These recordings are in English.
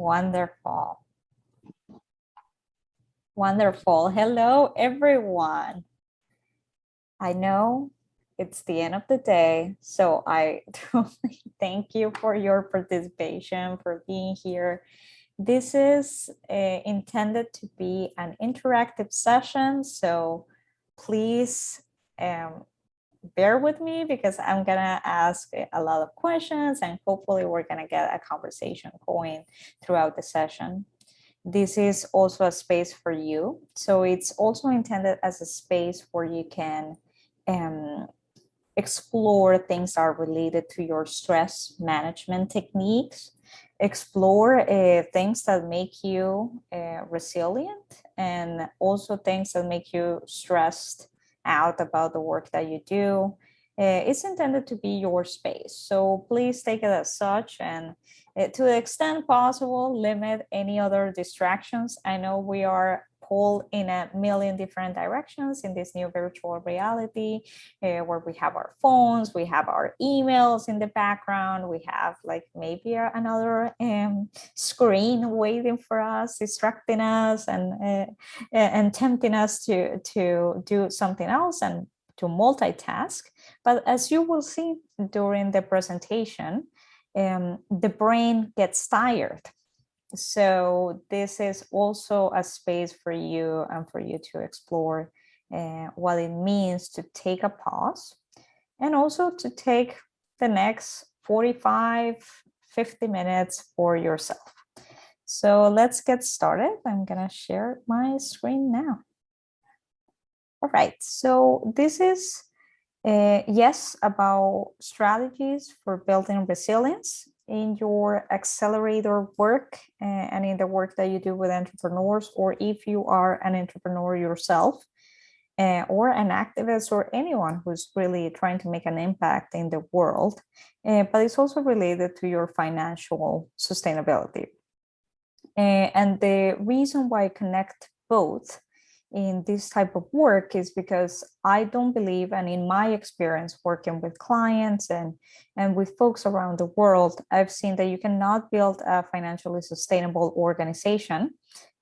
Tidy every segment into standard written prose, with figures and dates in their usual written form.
Wonderful. Wonderful. Hello, everyone. I know it's the end of the day, so I truly thank you for your participation, for being here. This is intended to be an interactive session, so please bear with me because I'm gonna ask a lot of questions and hopefully we're gonna get a conversation going throughout the session. This is also a space for you. So it's also intended as a space where you can explore things that are related to your stress management techniques, explore things that make you resilient, and also things that make you stressed out about the work that you do. It's intended to be your space. So please take it as such, and to the extent possible, limit any other distractions. I know we are pulled in a million different directions in this new virtual reality, where we have our phones, we have our emails in the background, we have like maybe another screen waiting for us, distracting us and tempting us to do something else and to multitask. But as you will see during the presentation, the brain gets tired. So this is also a space for you and for you to explore what it means to take a pause and also to take the next 45, 50 minutes for yourself. So let's get started. I'm gonna share my screen now. All right, so this is yes, about strategies for building resilience in your accelerator work and in the work that you do with entrepreneurs, or if you are an entrepreneur yourself or an activist or anyone who's really trying to make an impact in the world, but it's also related to your financial sustainability. And the reason why I connect both in this type of work is because I don't believe, and in my experience working with clients and with folks around the world, I've seen that you cannot build a financially sustainable organization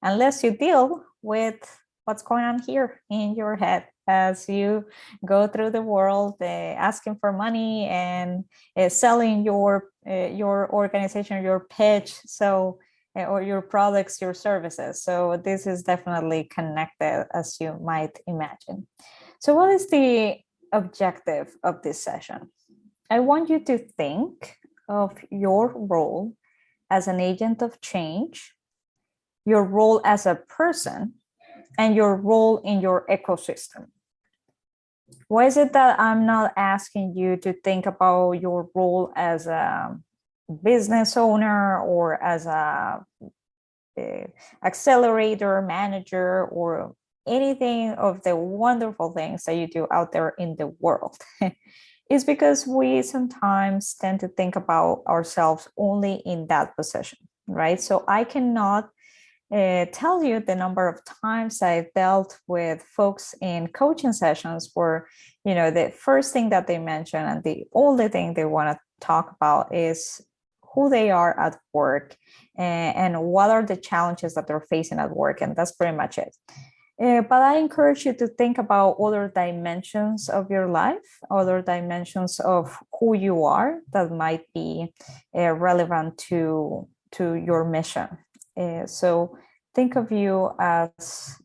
unless you deal with what's going on here in your head as you go through the world asking for money and selling your organization, your pitch. So or your products, your services. So this is definitely connected, as you might imagine. So what is the objective of this session? I want you to think of your role as an agent of change, your role as a person, and your role in your ecosystem. Why is it that I'm not asking you to think about your role as a business owner or as a accelerator manager or anything of the wonderful things that you do out there in the world? Is because we sometimes tend to think about ourselves only in that position, right? So I cannot tell you the number of times I've dealt with folks in coaching sessions where, you know, the first thing that they mention and the only thing they want to talk about is who they are at work and what are the challenges that they're facing at work. And that's pretty much it. But I encourage you to think about other dimensions of your life, other dimensions of who you are that might be relevant to your mission. So think of you as,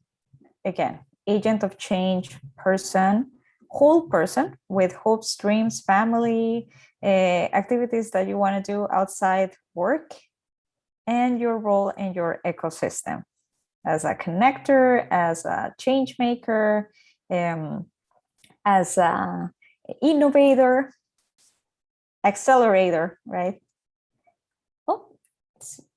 again, agent of change, person, whole person with hopes, dreams, family, activities that you want to do outside work, and your role in your ecosystem as a connector, as a change maker, as an innovator, accelerator, right? Oh,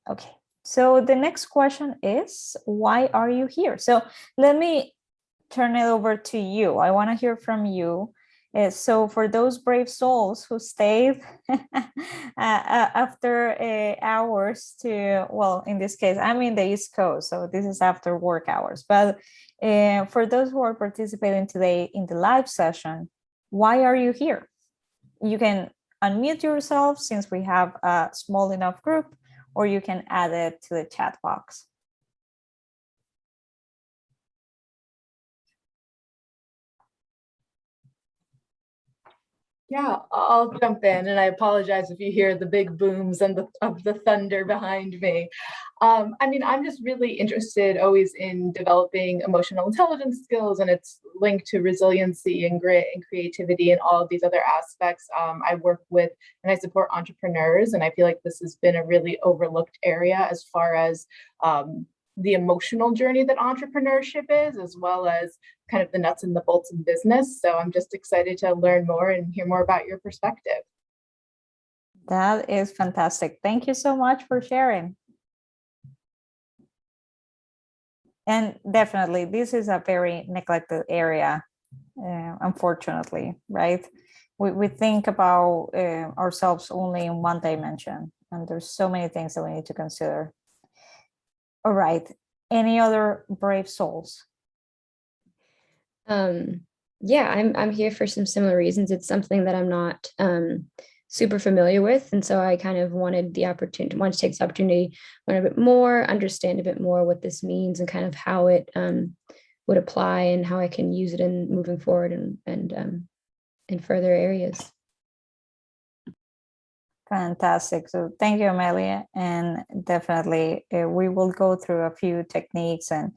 okay. So the next question is, why are you here? So let me turn it over to you. I want to hear from you. So for those brave souls who stayed after hours to, well, in this case, I'm in the East Coast, so this is after work hours. But for those who are participating today in the live session, why are you here? You can unmute yourself since we have a small enough group, or you can add it to the chat box. Yeah, I'll jump in, and I apologize if you hear the big booms and of the thunder behind me. I mean, I'm just really interested always in developing emotional intelligence skills, and it's linked to resiliency and grit and creativity and all of these other aspects. I work with and I support entrepreneurs, and I feel like this has been a really overlooked area as far as the emotional journey that entrepreneurship is, as well as kind of the nuts and the bolts of business. So I'm just excited to learn more and hear more about your perspective. That is fantastic. Thank you so much for sharing. And definitely, this is a very neglected area, unfortunately, right? We think about ourselves only in one dimension, and there's so many things that we need to consider. All right. Any other brave souls? Yeah, I'm here for some similar reasons. It's something that I'm not super familiar with, and so I kind of wanted to take this opportunity, learn a bit more, understand a bit more what this means, and kind of how it would apply and how I can use it in moving forward and in further areas. Fantastic. So thank you, Amelia. And definitely we will go through a few techniques and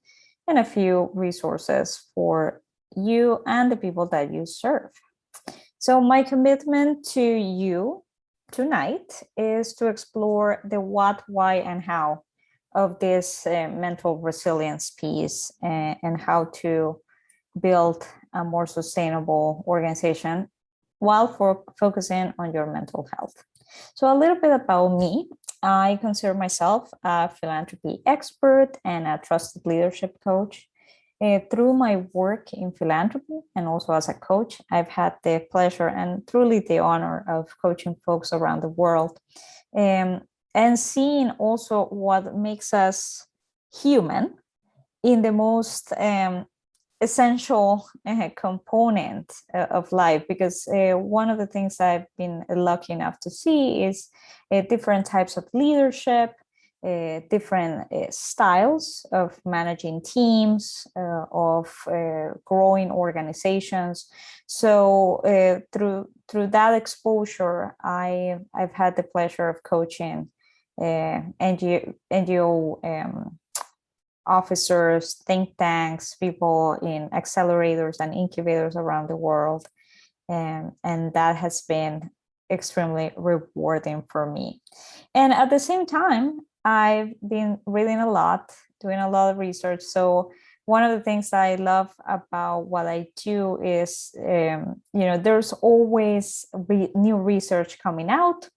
a few resources for you and the people that you serve. So my commitment to you tonight is to explore the what, why, and how of this mental resilience piece, and how to build a more sustainable organization while focusing on your mental health. So a little bit about me. I consider myself a philanthropy expert and a trusted leadership coach. Through my work in philanthropy and also as a coach, I've had the pleasure and truly the honor of coaching folks around the world, and seeing also what makes us human in the most essential component of life, because one of the things I've been lucky enough to see is different types of leadership, different styles of managing teams, of growing organizations. So through that exposure, I've had the pleasure of coaching NGO officers, think tanks, people in accelerators and incubators around the world. And that has been extremely rewarding for me. And at the same time, I've been reading a lot, doing a lot of research. So one of the things I love about what I do is, there's always new research coming out,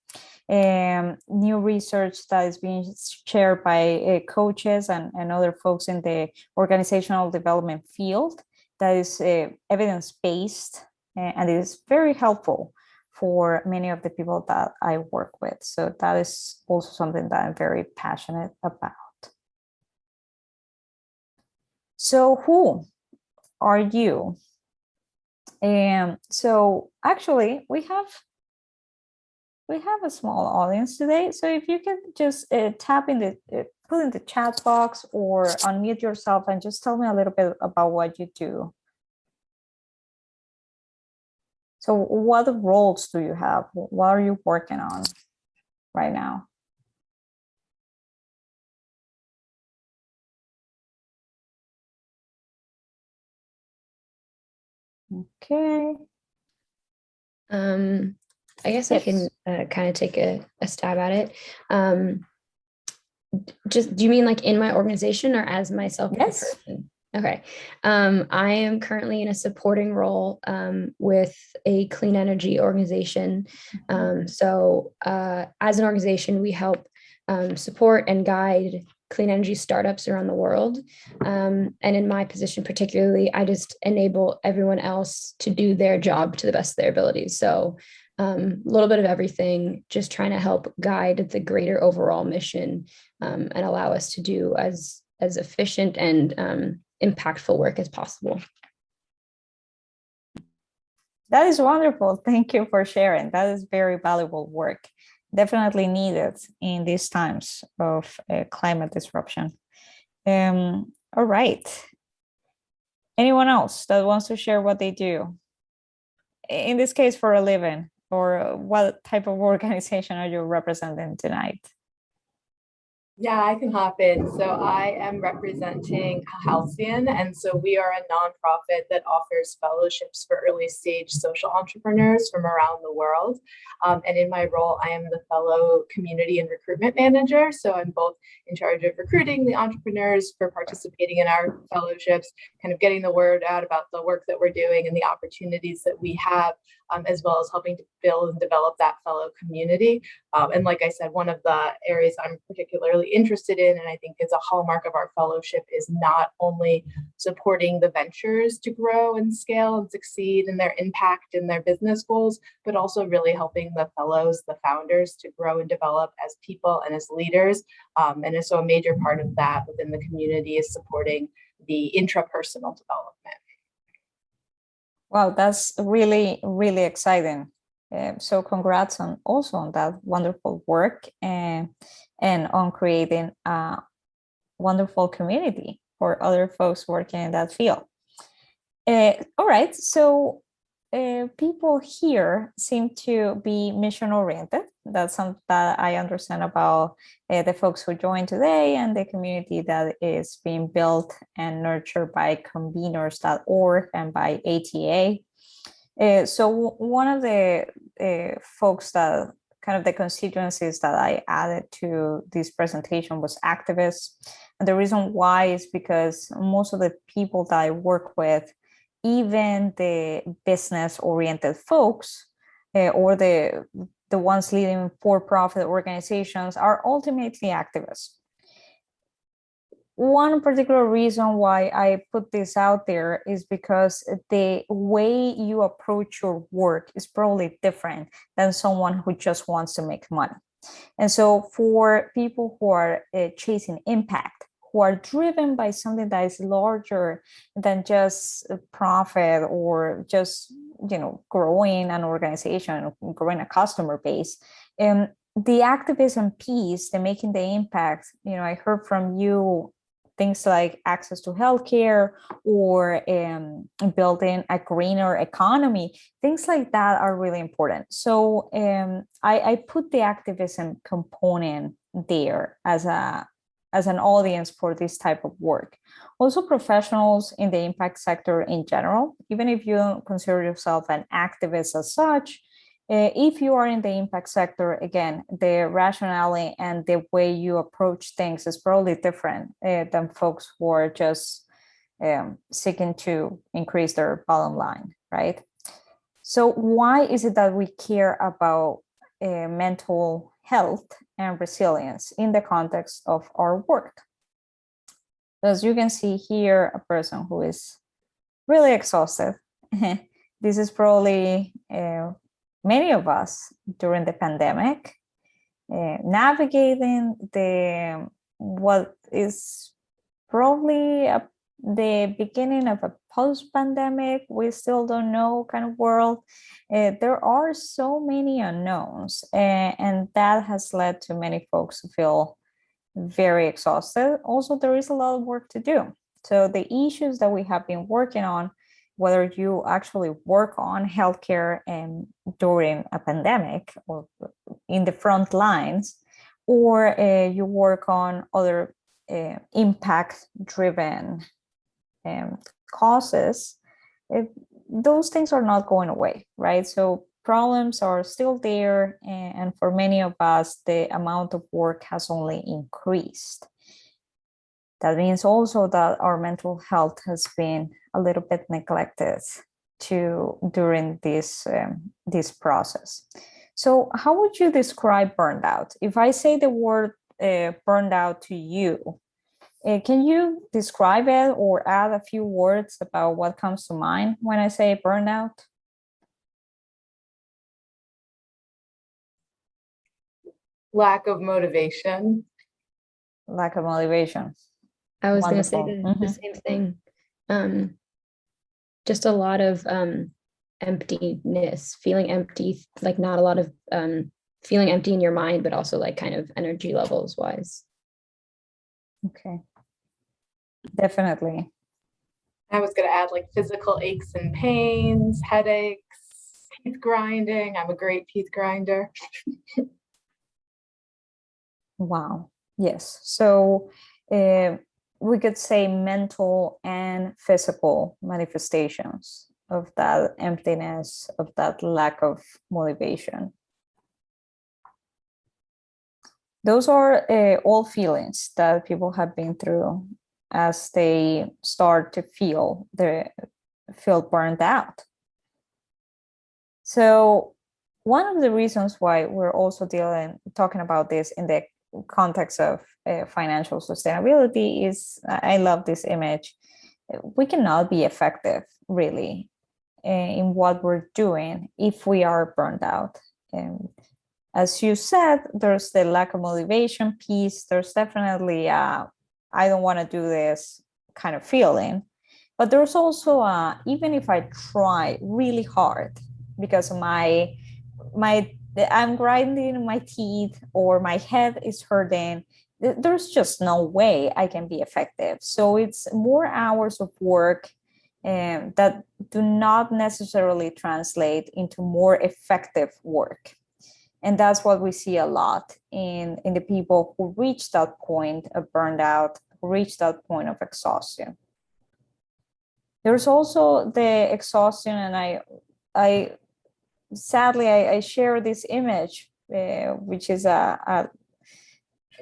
new research that is being shared by coaches and other folks in the organizational development field that is evidence-based, and it is very helpful for many of the people that I work with. So that is also something that I'm very passionate about. So who are you? So actually we have a small audience today. So if you can just tap in put in the chat box or unmute yourself and just tell me a little bit about what you do. So what roles do you have? What are you working on right now? Okay. I guess I can kind of take a stab at it. Just, do you mean like in my organization or as myself? Yes. As a person? Okay. I am currently in a supporting role with a clean energy organization. So as an organization, we help support and guide clean energy startups around the world. And in my position particularly, I just enable everyone else to do their job to the best of their abilities. So a little bit of everything, just trying to help guide the greater overall mission, and allow us to do as efficient and impactful work as possible. That is wonderful. Thank you for sharing. That is very valuable work. definitely needed in these times of climate disruption. All right. Anyone else that wants to share what they do? In this case, for a living, or what type of organization are you representing tonight? Yeah, I can hop in. So I am representing Halcyon, and so we are a nonprofit that offers fellowships for early stage social entrepreneurs from around the world. And in my role, I am the fellow community and recruitment manager. So I'm both in charge of recruiting the entrepreneurs for participating in our fellowships, kind of getting the word out about the work that we're doing and the opportunities that we have, as well as helping to build and develop that fellow community. And like I said, one of the areas I'm particularly interested in, and I think is a hallmark of our fellowship, is not only supporting the ventures to grow and scale and succeed in their impact and their business goals, but also really helping the fellows, the founders, to grow and develop as people and as leaders. And so a major part of that within the community is supporting the intrapersonal development. Wow, that's really, really exciting. So congrats on also on that wonderful work and on creating a wonderful community for other folks working in that field. All right, so people here seem to be mission oriented. That's something that I understand about the folks who joined today and the community that is being built and nurtured by conveners.org and by ATA. So one of the folks that kind of the constituencies that I added to this presentation was activists. And the reason why is because most of the people that I work with, even the business-oriented folks or the ones leading for-profit organizations, are ultimately activists. One particular reason why I put this out there is because the way you approach your work is probably different than someone who just wants to make money. And so for people who are chasing impact, who are driven by something that is larger than just a profit or just, growing an organization, growing a customer base, the activism piece, the making the impact, I heard from you things like access to healthcare or building a greener economy, things like that are really important. So I put the activism component there as an audience for this type of work. Also, professionals in the impact sector in general, even if you don't consider yourself an activist as such, if you are in the impact sector, again, the rationale and the way you approach things is probably different than folks who are just seeking to increase their bottom line, right? So why is it that we care about mental health and resilience in the context of our work? As you can see here, a person who is really exhausted. This is probably many of us during the pandemic, navigating what is probably the beginning of a post-pandemic, we still don't know kind of world. There are so many unknowns, and that has led to many folks to feel very exhausted. Also, there is a lot of work to do. So the issues that we have been working on, whether you actually work on healthcare during a pandemic or in the front lines, or you work on other impact-driven causes, those things are not going away, right? So problems are still there, and for many of us, the amount of work has only increased. That means also that our mental health has been a little bit neglected during this process. So how would you describe burnout? If I say the word burnout to you, can you describe it or add a few words about what comes to mind when I say burnout? Lack of motivation. Lack of motivation. I was going to say Wonderful. the same thing. Just a lot of emptiness, feeling empty, like not a lot of feeling empty in your mind, but also like kind of energy levels wise. Okay. Definitely. I was going to add like physical aches and pains, headaches, teeth grinding. I'm a great teeth grinder. Wow. Yes. So we could say mental and physical manifestations of that emptiness, of that lack of motivation. Those are all feelings that people have been through as they start to feel burned out. So one of the reasons why we're also talking about this in the context of financial sustainability is, I love this image. We cannot be effective really in what we're doing if we are burned out. As you said, there's the lack of motivation piece. There's definitely I don't want to do this kind of feeling. But there's also even if I try really hard because I'm grinding my teeth or my head is hurting, there's just no way I can be effective. So it's more hours of work that do not necessarily translate into more effective work. And that's what we see a lot in the people who reach that point of burnout, who reach that point of exhaustion. There's also the exhaustion, and I sadly I share this image, which is a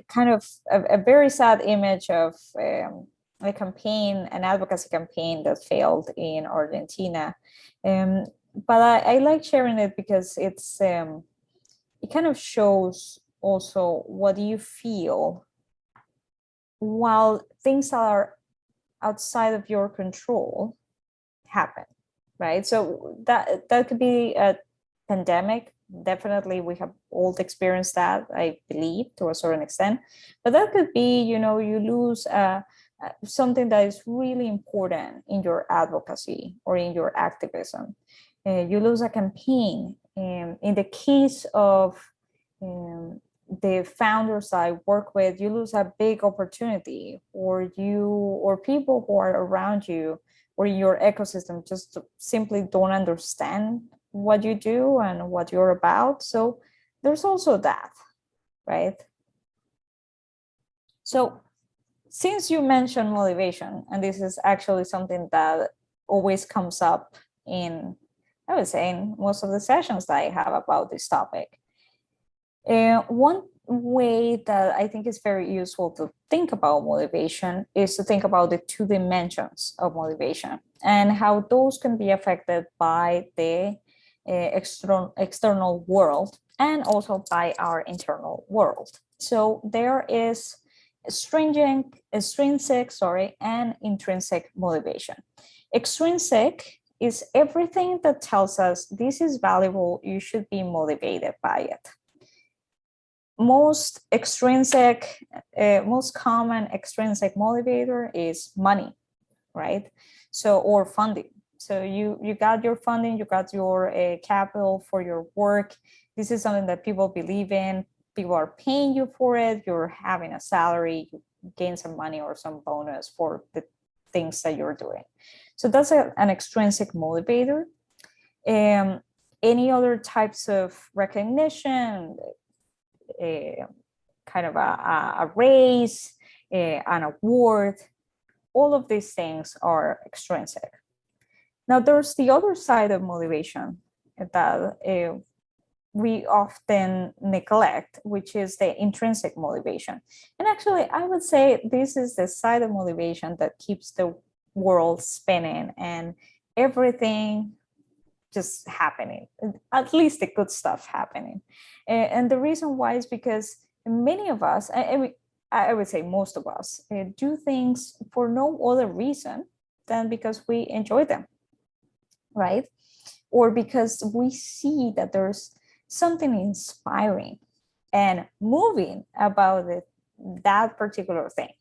kind of a very sad image of a campaign, an advocacy campaign that failed in Argentina. But I like sharing it because it kind of shows also what you feel while things are outside of your control happen, right? So that could be a pandemic. Definitely, we have all experienced that, I believe, to a certain extent. But that could be, you lose something that is really important in your advocacy or in your activism. You lose a campaign. In the case of the founders I work with, you lose a big opportunity, or people who are around you or your ecosystem just simply don't understand what you do and what you're about. So there's also that, right? So since you mentioned motivation, and this is actually something that always comes up in, I would say, in most of the sessions that I have about this topic, one way that I think is very useful to think about motivation is to think about the two dimensions of motivation and how those can be affected by the external world and also by our internal world. So there is extrinsic, and intrinsic motivation. Extrinsic is everything that tells us this is valuable, you should be motivated by it. Most common extrinsic motivator is money, right? So, or funding. So you got your funding, you got your capital for your work. This is something that people believe in. People are paying you for it. You're having a salary, you gain some money or some bonus for the things that you're doing. So that's an extrinsic motivator. Any other types of recognition, kind of a raise, an award, all of these things are extrinsic. Now, there's the other side of motivation that we often neglect, which is the intrinsic motivation. And actually, I would say this is the side of motivation that keeps the world spinning and everything just happening, at least the good stuff happening. And the reason why is because many of us, I would say most of us, do things for no other reason than because we enjoy them, right? Or because we see that there's something inspiring and moving about that particular thing.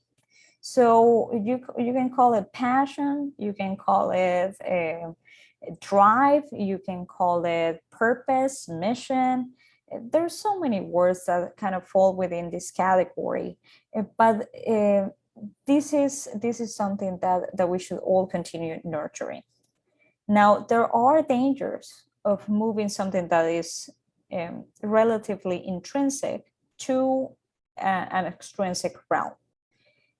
So you can call it passion, you can call it drive, you can call it purpose, mission. there's so many words that kind of fall within this category, but this is something that we should all continue nurturing. Now, there are dangers of moving something that is relatively intrinsic to an extrinsic realm.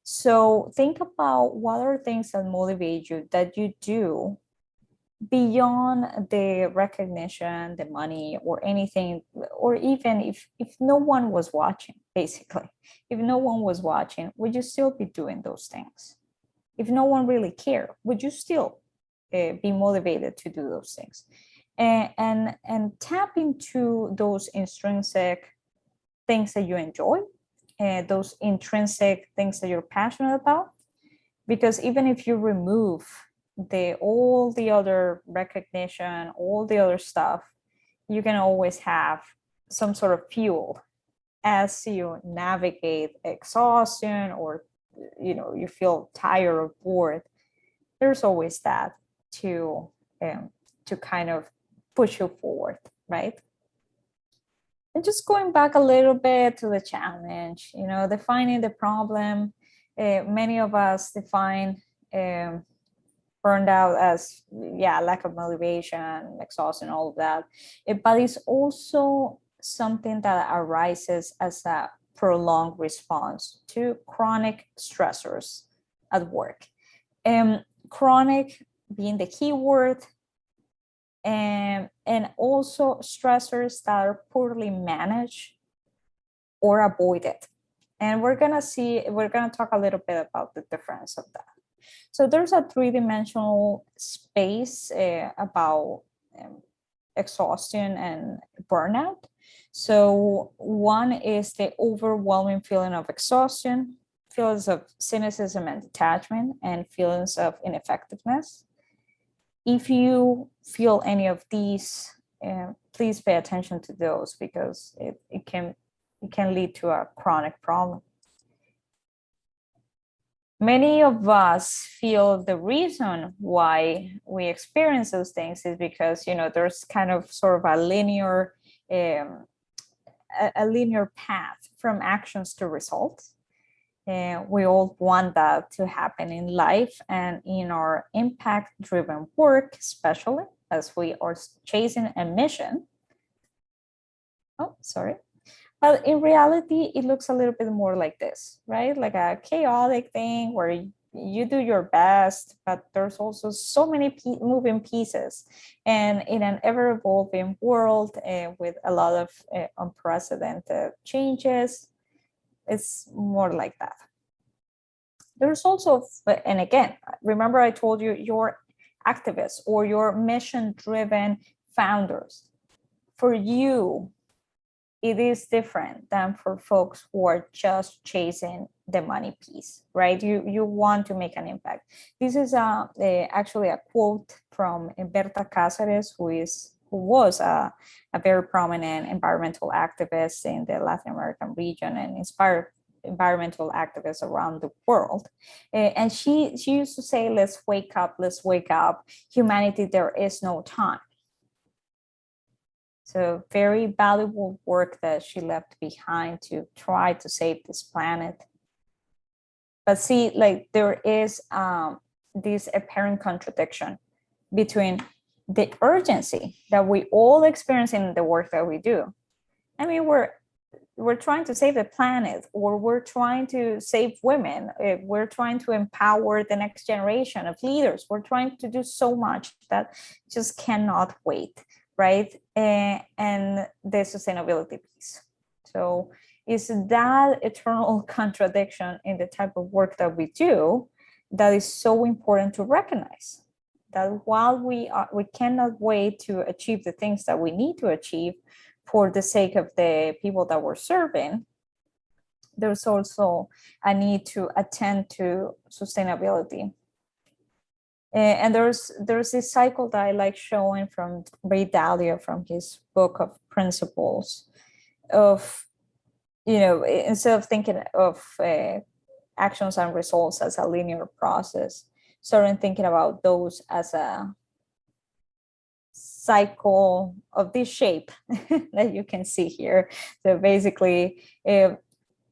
So think about what are things that motivate you, that you do beyond the recognition, the money, or anything, or even if no one was watching, basically. If no one was watching, would you still be doing those things? If no one really cared, would you still be motivated to do those things? And tap into those intrinsic things that you enjoy, those intrinsic things that you're passionate about. Because even if you remove all the other recognition, all the other stuff, you can always have some sort of fuel as you navigate exhaustion, or you feel tired or bored. There's always that to kind of push you forward, right? And just going back a little bit to the challenge, defining the problem. Many of us define burned out as lack of motivation, exhaustion, all of that. But it's also something that arises as a prolonged response to chronic stressors at work. Chronic being the key word, and also stressors that are poorly managed or avoided. And we're going to talk a little bit about the difference of that. So there's a three-dimensional space about exhaustion and burnout. So one is the overwhelming feeling of exhaustion, feelings of cynicism and detachment, and feelings of ineffectiveness. If you feel any of these, please pay attention to those, because it can lead to a chronic problem. Many of us feel the reason why we experience those things is because there's kind of sort of a linear path from actions to results. We all want that to happen in life and in our impact-driven work, especially as we are chasing a mission. Oh, sorry. But in reality, it looks a little bit more like this, right? Like a chaotic thing where you do your best, but there's also so many moving pieces. And in an ever-evolving world with a lot of unprecedented changes, it's more like that. There's also, and again, remember I told you, your activists or your mission-driven founders. For you, it is different than for folks who are just chasing the money piece, right? You want to make an impact. This is actually a quote from Berta Cáceres, who was a very prominent environmental activist in the Latin American region and inspired environmental activists around the world. And she used to say, let's wake up. Humanity, there is no time. So very valuable work that she left behind to try to save this planet. But see, like there is this apparent contradiction between the urgency that we all experience in the work that we do. I mean, we're trying to save the planet, or we're trying to save women. We're trying to empower the next generation of leaders. We're trying to do so much that just cannot wait, right? And the sustainability piece. So it's that eternal contradiction in the type of work that we do that is so important to recognize. That while we cannot wait to achieve the things that we need to achieve for the sake of the people that we're serving, there's also a need to attend to sustainability. And there's this cycle that I like showing from Ray Dalio from his book of principles of, instead of thinking of actions and results as a linear process, starting thinking about those as a cycle of this shape that you can see here. So basically,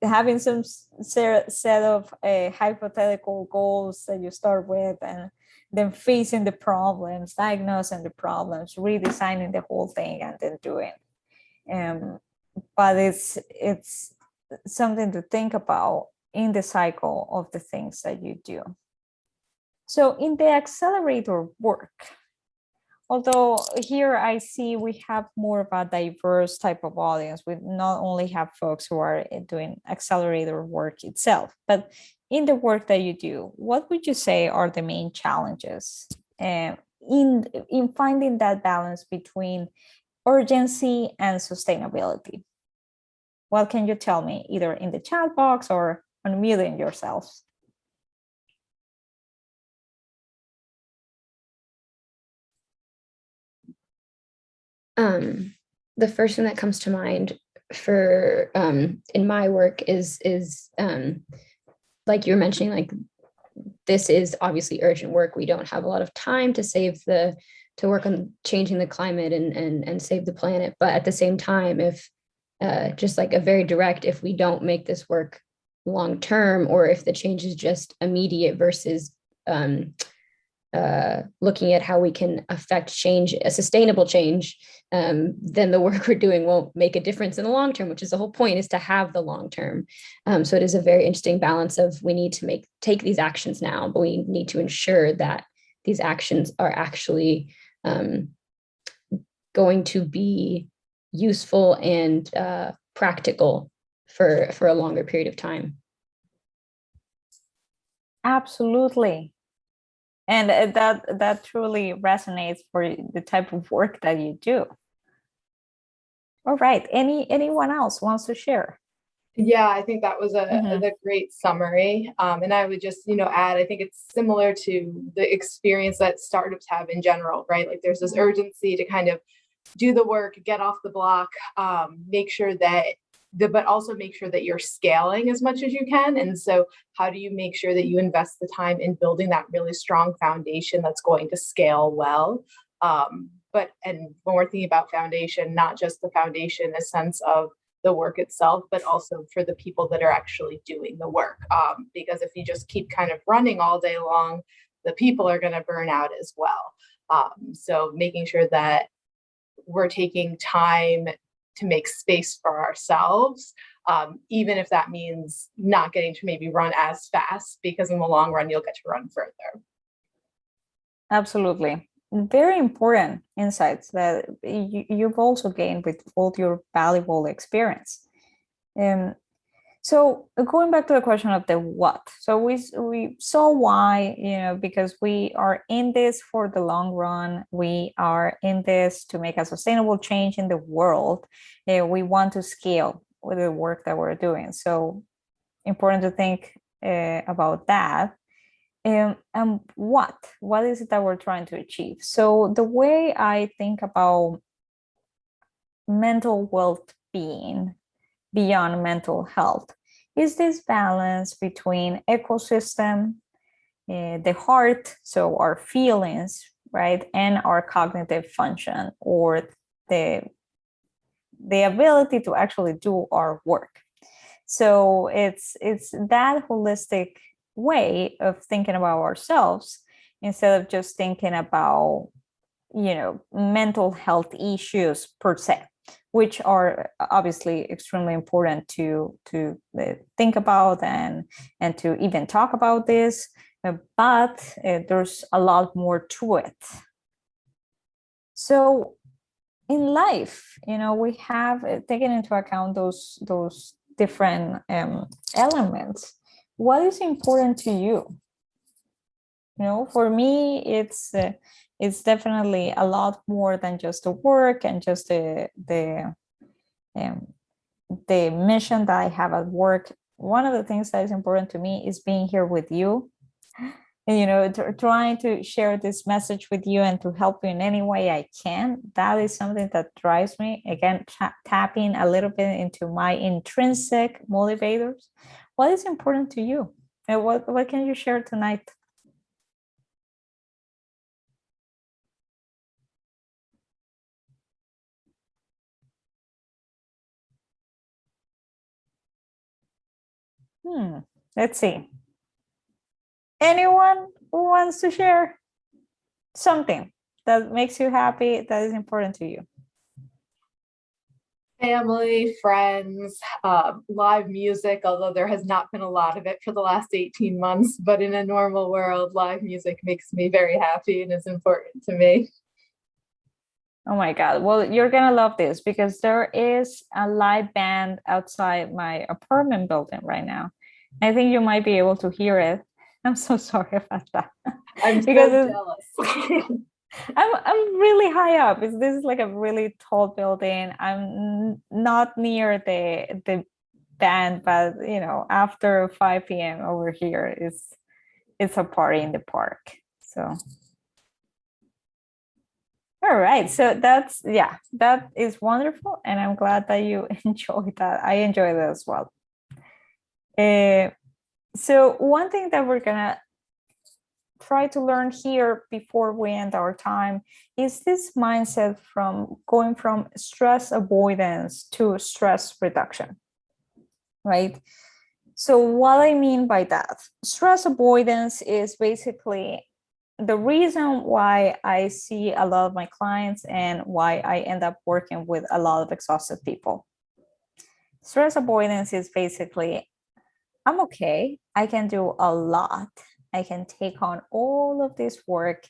having some set of hypothetical goals that you start with, and then facing the problems, diagnosing the problems, redesigning the whole thing, and then doing. But it's something to think about in the cycle of the things that you do. So in the accelerator work, although here I see we have more of a diverse type of audience. We not only have folks who are doing accelerator work itself, but in the work that you do, what would you say are the main challenges in finding that balance between urgency and sustainability? What can you tell me, either in the chat box or unmuting yourselves? The first thing that comes to mind for in my work is like you were mentioning, like this is obviously urgent work. We don't have a lot of time to work on changing the climate and save the planet. But at the same time, if just like a very direct, if we don't make this work long term, or if the change is just immediate versus looking at how we can affect change, a sustainable change, then the work we're doing won't make a difference in the long term, which is the whole point, is to have the long term. So it is a very interesting balance of, we need to take these actions now, but we need to ensure that these actions are actually going to be useful and practical for a longer period of time. Absolutely. And that truly resonates for the type of work that you do. All right. Anyone else wants to share? Yeah, I think that was a great summary. And I would just, add, I think it's similar to the experience that startups have in general, right? Like there's this urgency to kind of do the work, get off the block, make sure that but also make sure that you're scaling as much as you can. And so how do you make sure that you invest the time in building that really strong foundation that's going to scale well? And when we're thinking about foundation, not just the foundation in a sense of the work itself, but also for the people that are actually doing the work. Because if you just keep kind of running all day long, the people are going to burn out as well. So making sure that we're taking time to make space for ourselves, even if that means not getting to maybe run as fast, because in the long run, you'll get to run further. Absolutely. Very important insights that you've also gained with all your valuable experience. So going back to the question of the what, so we saw why, because we are in this for the long run. We are in this to make a sustainable change in the world. We want to scale with the work that we're doing. So important to think about that. And what is it that we're trying to achieve? So the way I think about mental well-being beyond mental health is this balance between ecosystem, the heart, so our feelings, right, and our cognitive function, or the ability to actually do our work. So it's that holistic way of thinking about ourselves, instead of just thinking about mental health issues per se, which are obviously extremely important to think about and to even talk about this, but there's a lot more to it. So in life, we have taken into account those different elements. What is important to you? For me, it's definitely a lot more than just the work and just the mission that I have at work. One of the things that is important to me is being here with you, and trying to share this message with you and to help you in any way I can. That is something that drives me. Again, tapping a little bit into my intrinsic motivators. What is important to you, and what can you share tonight? Let's see. Anyone who wants to share something that makes you happy, that is important to you? Family, friends, live music, although there has not been a lot of it for the last 18 months, but in a normal world, live music makes me very happy and is important to me. Oh my God. Well, you're going to love this because there is a live band outside my apartment building right now. I think you might be able to hear it. I'm so sorry about that. I'm because so jealous. I'm really high up. This is like a really tall building. I'm not near the band, but you know, after 5 p.m. over here it's a party in the park. So all right. So that's that is wonderful. And I'm glad that you enjoyed that. I enjoyed it as well. So one thing that we're gonna try to learn here before we end our time is this mindset from going from stress avoidance to stress reduction, right? So what I mean by that, stress avoidance is basically the reason why I see a lot of my clients and why I end up working with a lot of exhausted people. Stress avoidance is basically, I'm okay, I can do a lot, I can take on all of this work,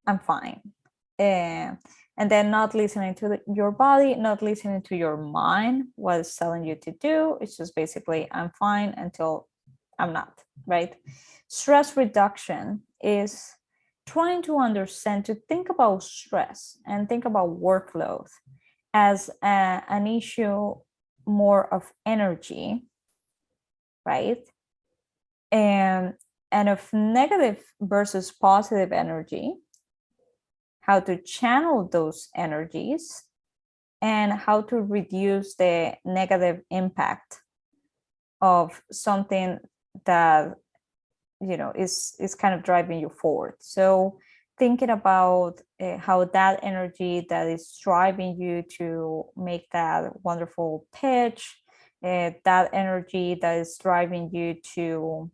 I'm fine. And then not listening to your body, not listening to your mind, what it's telling you to do. It's just basically, I'm fine until I'm not, right? Stress reduction is trying to understand, to think about stress and think about workload as an issue more of energy, right? And of negative versus positive energy, how to channel those energies, and how to reduce the negative impact of something that you know is kind of driving you forward. So thinking about how that energy that is driving you to make that wonderful pitch, that energy that is driving you to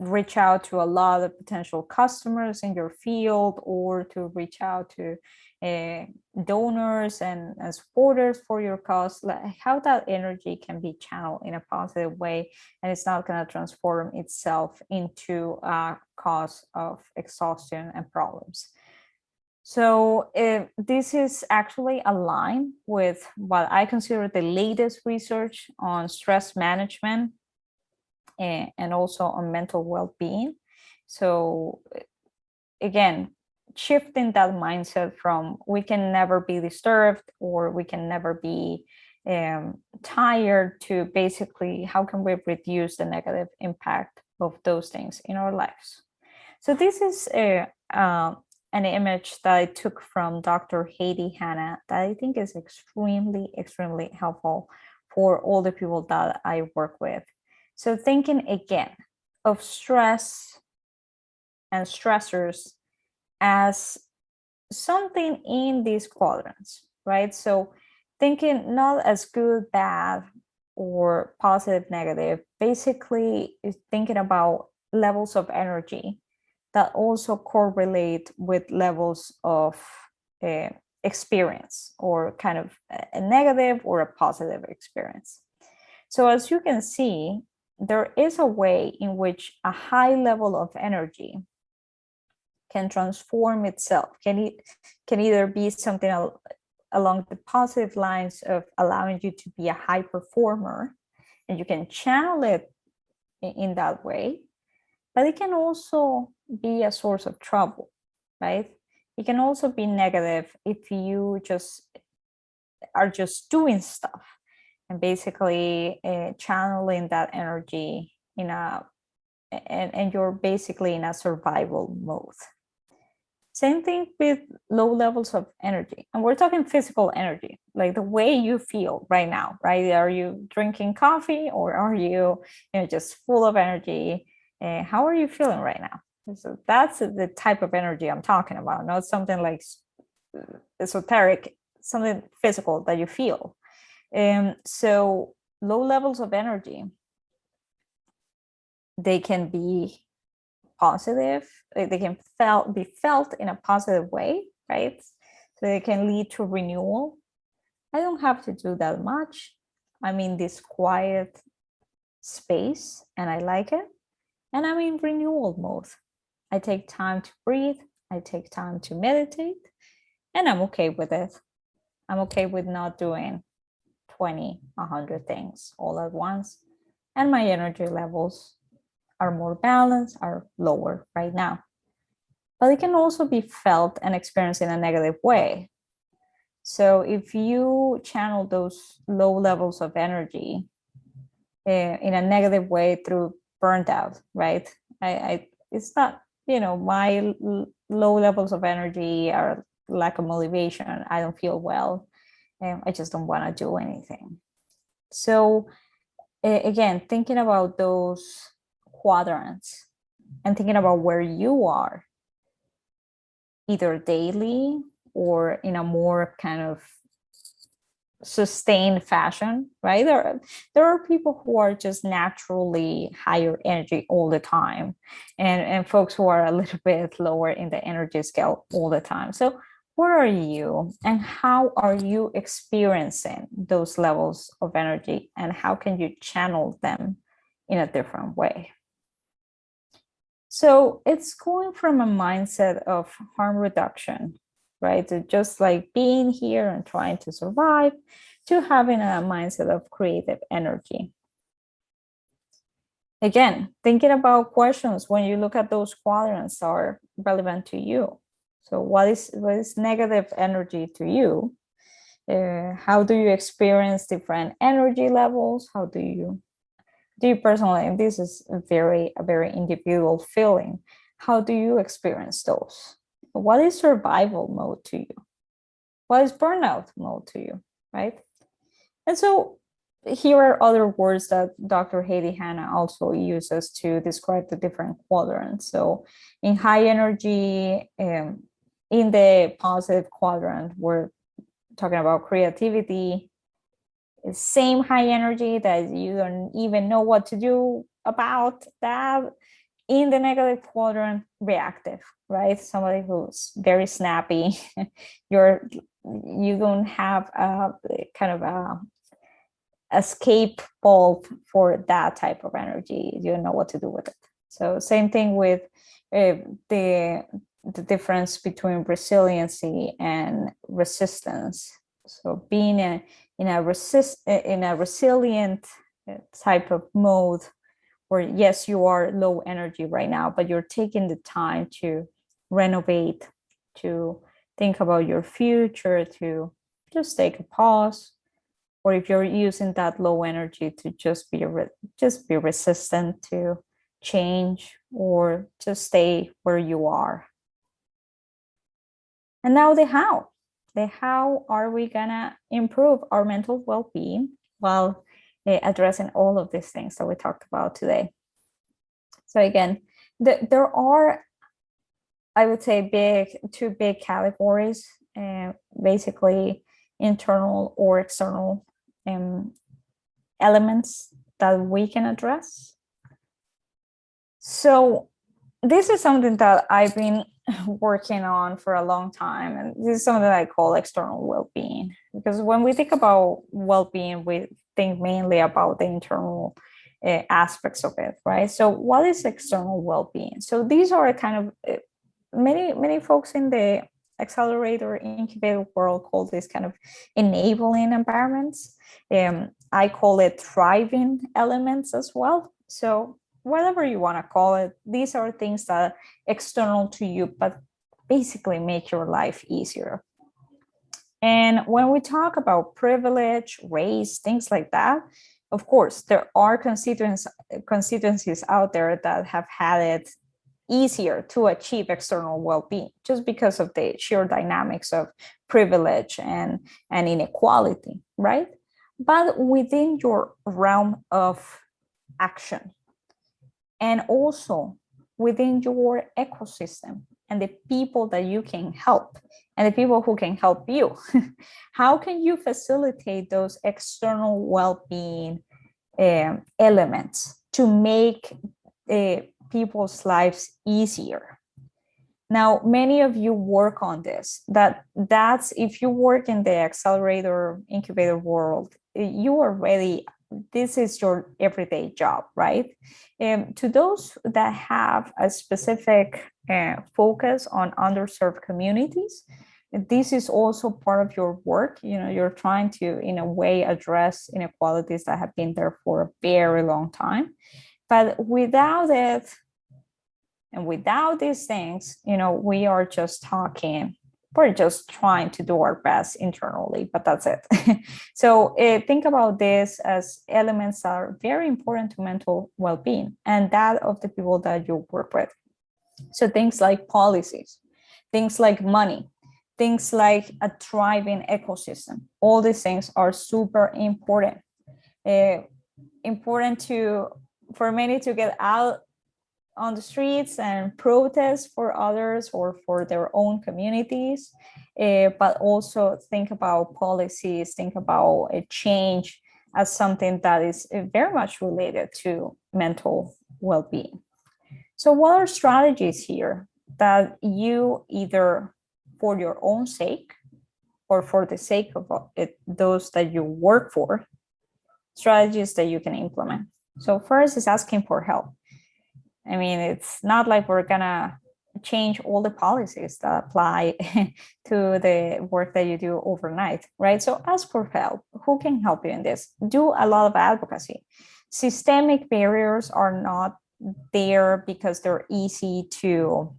reach out to a lot of potential customers in your field, or to reach out to donors and supporters for your cause, like how that energy can be channeled in a positive way, and it's not going to transform itself into a cause of exhaustion and problems. So this is actually aligned with what I consider the latest research on stress management and also on mental well-being. So again, shifting that mindset from we can never be disturbed or we can never be tired, to basically how can we reduce the negative impact of those things in our lives. So this is an image that I took from Dr. Haiti Hanna that I think is extremely helpful for all the people that I work with. So thinking again of stress and stressors as something in these quadrants, right? So thinking not as good, bad, or positive, negative, basically is thinking about levels of energy that also correlate with levels of experience, or kind of a negative or a positive experience. So as you can see, there is a way in which a high level of energy can transform itself, can either be something along the positive lines of allowing you to be a high performer, and you can channel it in that way, but it can also be a source of trouble, right? It can also be negative if you just are just doing stuff and basically channeling that energy in and you're basically in a survival mode. Same thing with low levels of energy, and we're talking physical energy, like the way you feel right now, right? Are you drinking coffee, or are you just full of energy? How are you feeling right now? So that's the type of energy I'm talking about, not something like esoteric, something physical that you feel. So low levels of energy they can be positive, they can be felt in a positive way, right? So they can lead to renewal. I don't have to do that much. I'm in this quiet space and I like it. And I'm in renewal mode. I take time to breathe. I take time to meditate. And I'm okay with it. I'm okay with not doing 20, 100 things all at once. And my energy levels are more balanced, are lower right now. But it can also be felt and experienced in a negative way. So if you channel those low levels of energy in a negative way through burnt out, right? It's not, my low levels of energy are lack of motivation. I don't feel well. I just don't want to do anything. So again, thinking about those quadrants and thinking about where you are, either daily or in a more kind of sustained fashion, right? There are people who are just naturally higher energy all the time, and folks who are a little bit lower in the energy scale all the time. So where are you, and how are you experiencing those levels of energy, and how can you channel them in a different way? So it's going from a mindset of harm reduction, right? To just like being here and trying to survive, to having a mindset of creative energy. Again, thinking about questions when you look at those quadrants are relevant to you. So what is negative energy to you? How do you experience different energy levels? How do you personally, and this is a very individual feeling, how do you experience those? What is survival mode to you? What is burnout mode to you, right? And so here are other words that Dr. Heidi Hanna also uses to describe the different quadrants. So in high energy, in the positive quadrant, we're talking about creativity. Same high energy that you don't even know what to do about that. In the negative quadrant, reactive, right? Somebody who's very snappy. You don't have a kind of a escape valve for that type of energy. You don't know what to do with it. So same thing with the difference between resiliency and resistance. So being in a resilient type of mode, where yes, you are low energy right now, but you're taking the time to renovate, to think about your future, to just take a pause. Or if you're using that low energy to just be resistant to change, or just stay where you are. And now the how are we gonna improve our mental well-being while addressing all of these things that we talked about today? So again, there are, I would say, two big categories, basically internal or external elements that we can address. So this is something that I've been working on for a long time, and this is something that I call external well-being, because when we think about well-being, we think mainly about the internal aspects of it, right? So what is external well-being? So these are kind of many folks in the accelerator incubator world call this kind of enabling environments. I call it thriving elements as well. So whatever you want to call it, these are things that are external to you, but basically make your life easier. And when we talk about privilege, race, things like that, of course, there are constituencies out there that have had it easier to achieve external well-being just because of the sheer dynamics of privilege and inequality, right? But within your realm of action, and also within your ecosystem and the people that you can help and the people who can help you, how can you facilitate those external well-being elements to make people's lives easier. Now, many of you work on this. That's if you work in the accelerator incubator world, you already, this is your everyday job, right? To those that have a specific focus on underserved communities, this is also part of your work. You know, you're trying to, in a way, address inequalities that have been there for a very long time. But without it, and without these things, you know, we are just talking, we're just trying to do our best internally, but that's it. So think about this as elements that are very important to mental well-being and that of the people that you work with. So things like policies, things like money, things like a thriving ecosystem, all these things are super important. Important for many to get out on the streets and protest for others or for their own communities, but also think about policies, think about a change as something that is very much related to mental well-being. So what are strategies here that you either for your own sake or for the sake of those that you work for, strategies that you can implement? So first is asking for help. I mean, it's not like we're gonna change all the policies that apply to the work that you do overnight, right? So ask for help. Who can help you in this? Do a lot of advocacy. Systemic barriers are not there because they're easy to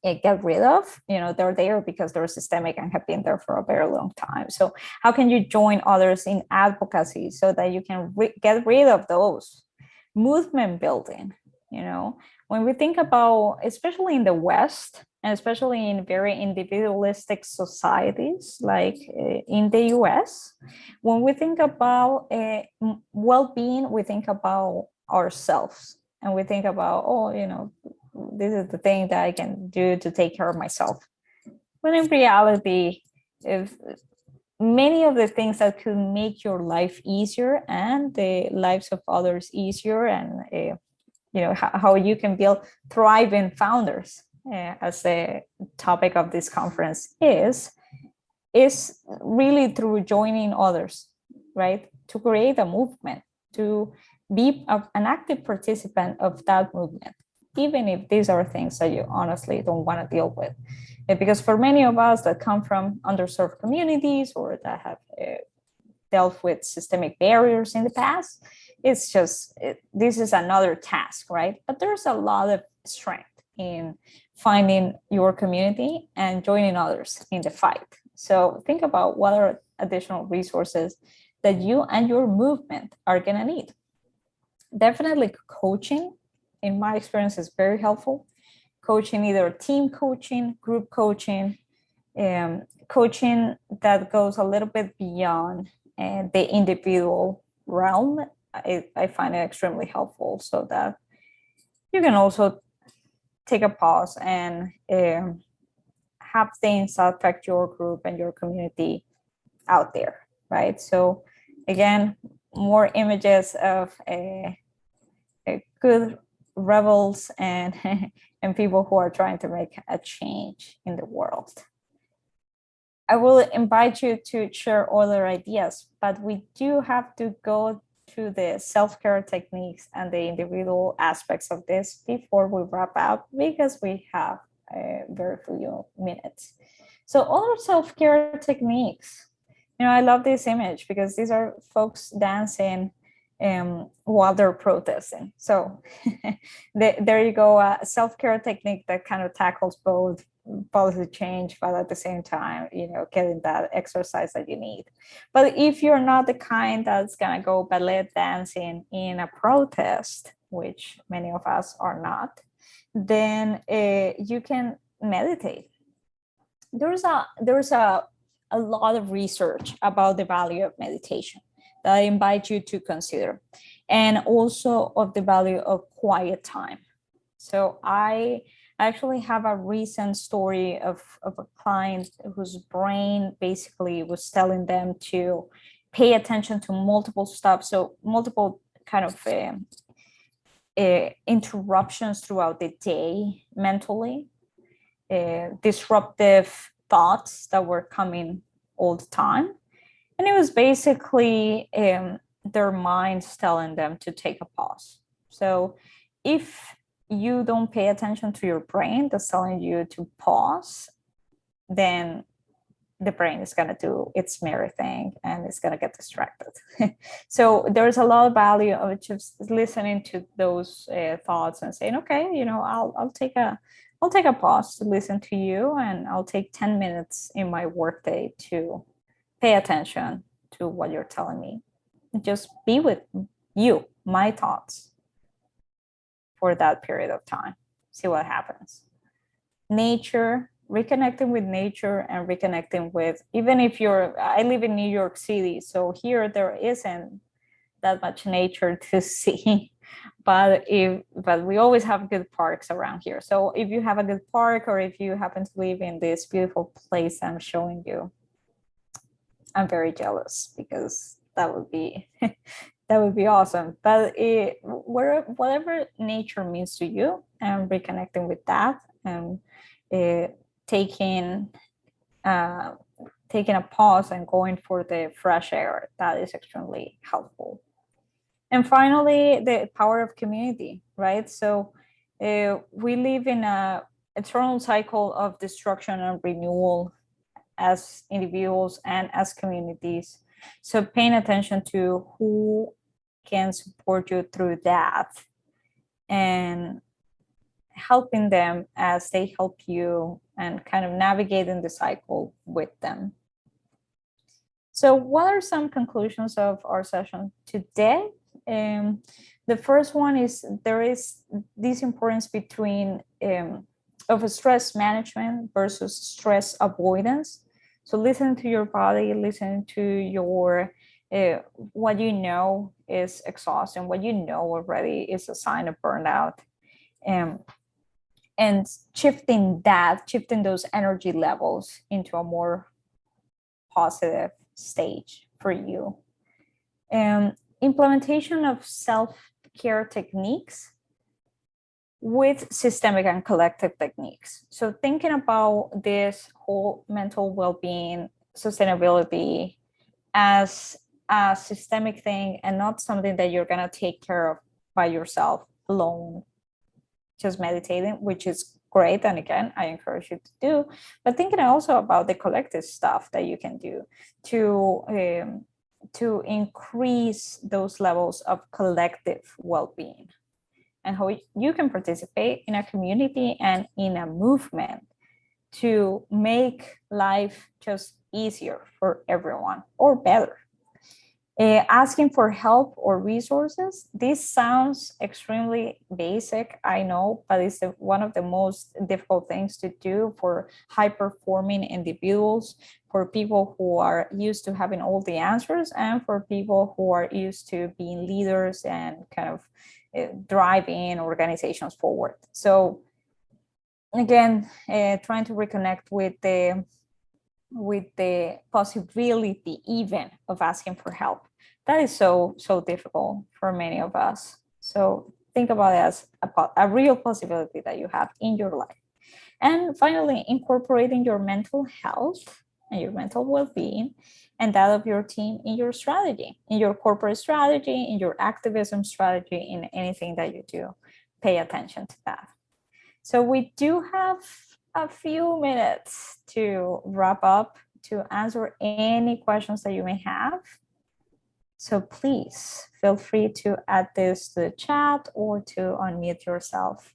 get rid of. You know, they're there because they're systemic and have been there for a very long time. So how can you join others in advocacy so that you can get rid of those? Movement building. You know, when we think about, especially in the West, and especially in very individualistic societies like in the US, when we think about well-being, we think about ourselves and we think about, oh, you know, this is the thing that I can do to take care of myself. But in reality, if many of the things that could make your life easier and the lives of others easier, and you know, how you can build thriving founders, as the topic of this conference is really through joining others, right? To create a movement, to be an active participant of that movement, even if these are things that you honestly don't want to deal with. Because for many of us that come from underserved communities or that have dealt with systemic barriers in the past, it's just, this is another task, right? But there's a lot of strength in finding your community and joining others in the fight. So think about what are additional resources that you and your movement are gonna need. Definitely coaching, in my experience, is very helpful. Coaching, either team coaching, group coaching, coaching that goes a little bit beyond the individual realm. I find it extremely helpful so that you can also take a pause and have things that affect your group and your community out there, right? So again, more images of a good rebels and and people who are trying to make a change in the world. I will invite you to share other ideas, but we do have to go to the self-care techniques and the individual aspects of this before we wrap up, because we have very few minutes. So other self-care techniques, you know, I love this image because these are folks dancing while they're protesting. So there you go, a self-care technique that kind of tackles both policy change, but at the same time, you know, getting that exercise that you need. But if you're not the kind that's gonna go ballet dancing in a protest, which many of us are not, then you can meditate. There's a lot of research about the value of meditation that I invite you to consider, and also of the value of quiet time. So I actually have a recent story of a client whose brain basically was telling them to pay attention to multiple stuff. So multiple kind of interruptions throughout the day mentally, disruptive thoughts that were coming all the time. And it was basically their minds telling them to take a pause. So if you don't pay attention to your brain that's telling you to pause, then the brain is going to do its merry thing and it's going to get distracted. So there's a lot of value of just listening to those thoughts and saying, okay, I'll take a pause to listen to you, and I'll take 10 minutes in my workday to pay attention to what you're telling me. Just be with you, my thoughts, for that period of time. See what happens. Nature, reconnecting with nature and reconnecting with, even if I live in New York City, so here there isn't that much nature to see, but we always have good parks around here. So if you have a good park, or if you happen to live in this beautiful place I'm showing you, I'm very jealous, because that would be awesome. But whatever nature means to you, and reconnecting with that, and taking a pause and going for the fresh air, that is extremely helpful. And finally, the power of community, right? So we live in a eternal cycle of destruction and renewal as individuals and as communities. So paying attention to who can support you through that, and helping them as they help you, and kind of navigating the cycle with them. So what are some conclusions of our session today? The first one is, there is this importance between of a stress management versus stress avoidance. So listen to your body, listen to your what you know is exhausting, what you know already is a sign of burnout. And shifting those energy levels into a more positive stage for you. Implementation of self-care techniques with systemic and collective techniques. So thinking about this whole mental well-being, sustainability as a systemic thing, and not something that you're going to take care of by yourself alone, just meditating, which is great. And again, I encourage you to do, but thinking also about the collective stuff that you can do to increase those levels of collective well-being, and how you can participate in a community and in a movement to make life just easier for everyone, or better. Asking for help or resources. This sounds extremely basic, I know, but it's one of the most difficult things to do for high-performing individuals, for people who are used to having all the answers, and for people who are used to being leaders and kind of driving organizations forward. So again, trying to reconnect with the possibility even of asking for help. That is so difficult for many of us. So think about it as a real possibility that you have in your life. And finally, incorporating your mental health and your mental well-being and that of your team in your strategy, in your corporate strategy, in your activism strategy, in anything that you do. Pay attention to that. So we do have a few minutes to wrap up, to answer any questions that you may have. So please feel free to add this to the chat or to unmute yourself.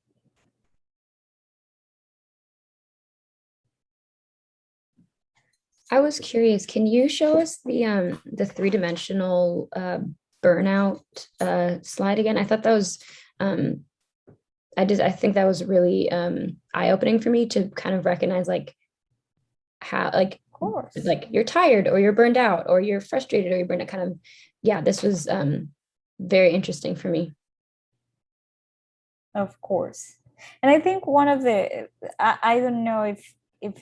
I was curious, can you show us the three-dimensional burnout slide again? I thought that was I think that was really eye-opening for me to kind of recognize how you're tired, or you're burned out, or you're frustrated, or you're burned out. Kind of, yeah, this was very interesting for me. Of course. And I think one of I don't know if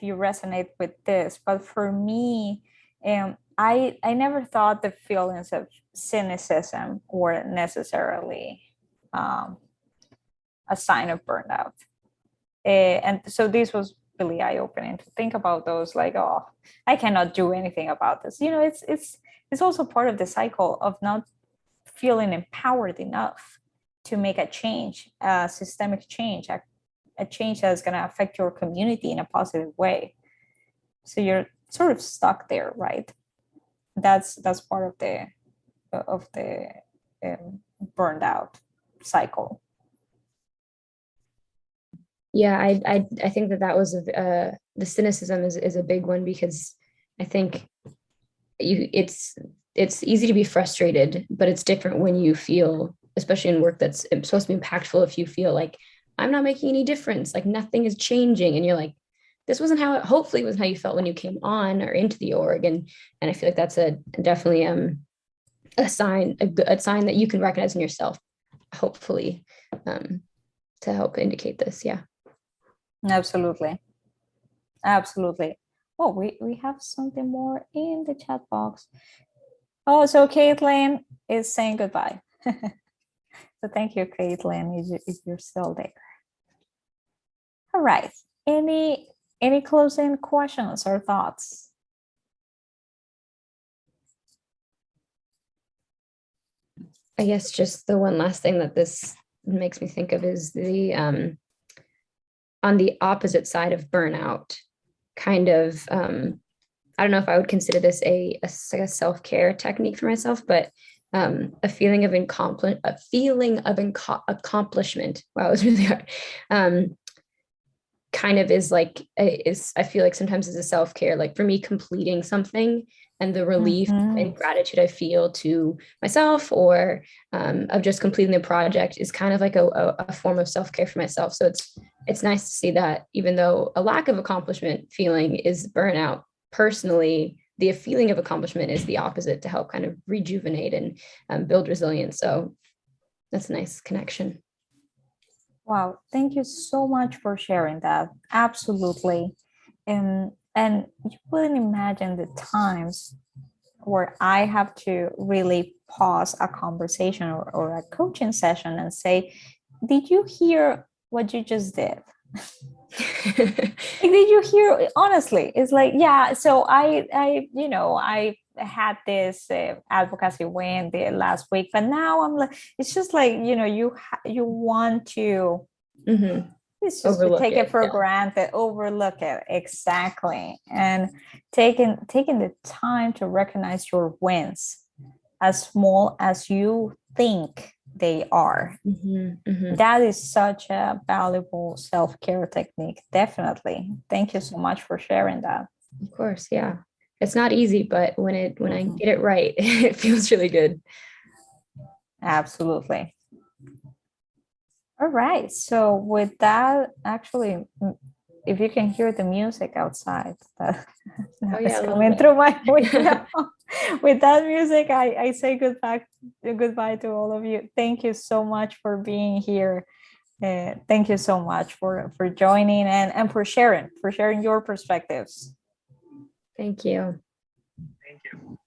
you resonate with this, but for me, I never thought the feelings of cynicism were necessarily a sign of burnout. And so this was really eye-opening to think about those, like, oh, I cannot do anything about this. It's also part of the cycle of not feeling empowered enough to make a change, a systemic change, a change that's going to affect your community in a positive way. So you're sort of stuck there, right? That's part of the burned out cycle. Yeah, I think that was the cynicism is a big one, because I think it's easy to be frustrated, but it's different when you feel, especially in work that's supposed to be impactful, if you feel like I'm not making any difference, like nothing is changing, and you're like, this wasn't how it hopefully was how you felt when you came on or into the org, and I feel like that's definitely a sign that you can recognize in yourself, hopefully, to help indicate this. Yeah. Absolutely. Oh, we have something more in the chat box. Oh, so Caitlin is saying goodbye. So thank you, Caitlin, if you're still there. All right. Any closing questions or thoughts? I guess just the one last thing that this makes me think of is the on the opposite side of burnout, kind of, I don't know if I would consider this a self-care technique for myself, but a feeling of accomplishment. Wow, it was really hard. Kind of is like, I feel like sometimes is a self-care, like for me, completing something and the relief and gratitude I feel to myself, or of just completing the project, is kind of like a form of self-care for myself. So it's nice to see that even though a lack of accomplishment feeling is burnout, personally, the feeling of accomplishment is the opposite, to help kind of rejuvenate and build resilience. So that's a nice connection. Wow, thank you so much for sharing that. Absolutely. And you wouldn't imagine the times where I have to really pause a conversation or a coaching session and say, did you hear what you just did? Did you hear? Honestly, it's like, yeah. So I had this advocacy win the last week, but now I'm like, it's just like, you want to. Mm-hmm. It's just to take it for granted, overlook it. Exactly. And taking the time to recognize your wins, as small as you think they are. Mm-hmm. Mm-hmm. That is such a valuable self-care technique. Definitely. Thank you so much for sharing that. Of course. Yeah. It's not easy, but when I get it right, it feels really good. Absolutely. All right. So with that, actually, if you can hear the music outside, it's coming through my window. With that music, I say goodbye to all of you. Thank you so much for being here. Thank you so much for joining and for sharing your perspectives. Thank you. Thank you.